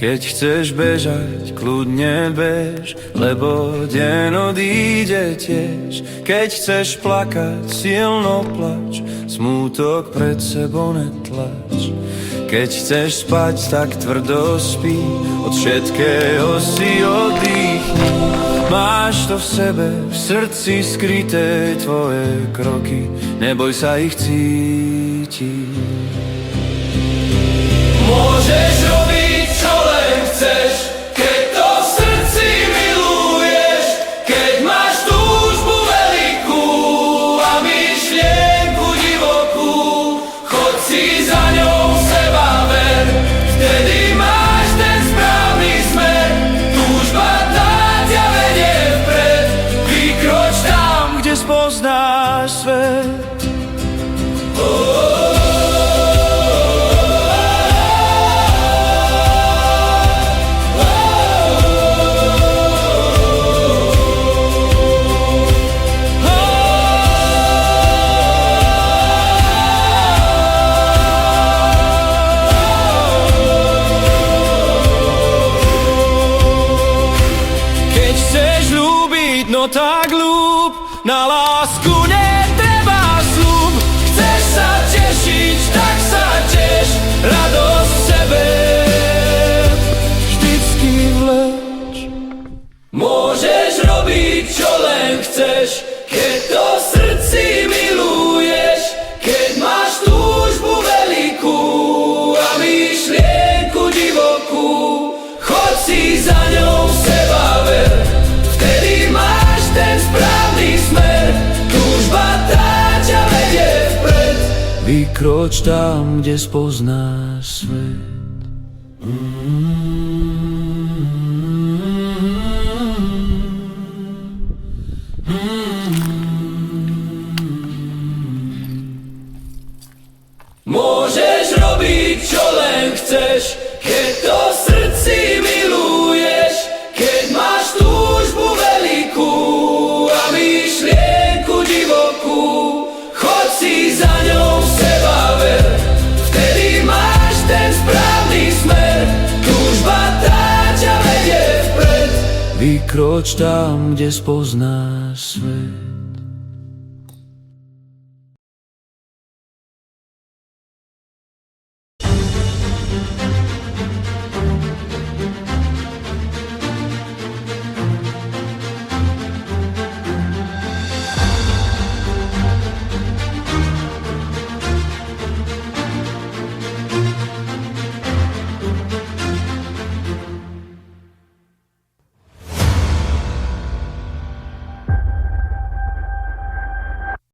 Keď chceš bežať, kľudne bež, lebo deň odíde tiež. Keď chceš plakať, silno plač, smútok pred sebou netlač. Keď chceš spať, tak tvrdo spí, od všetkého si oddychni. Máš to v sebe, v srdci skryté tvoje kroky, neboj sa ich cítiť. Môžeš robiť, čo len chceš, keď to v srdci miluješ. Keď máš túžbu veľkú a myšlienku divokú, choď si za ňou, seba ver, vtedy máš ten správny smer. Túžba tá ťa vedie vpred, vykroč tam, kde spoznáš svet. No tak ľúb, na lásku netreba sľub. Chceš sa tešiť, tak sa teš, radosť v sebe vždycky vleč. Môžeš robiť, čo len chceš, keď to v srdci miluješ. Keď máš túžbu veľkú a myšlienku divokú, choď si za ňou, seba ver, vtedy máš ten správny smer. Túžba tá ťa vedie vpred, vykroč tam, kde spoznáš svet. Môžeš robiť, čo len chceš, keď to v srdci miluješ. Keď máš túžbu veľkú a myšlienku divokú, choď si za ňou, seba ver, vtedy máš ten správny smer. Túžba tá ťa vedie vpred, vykroč tam, kde spoznáš svet.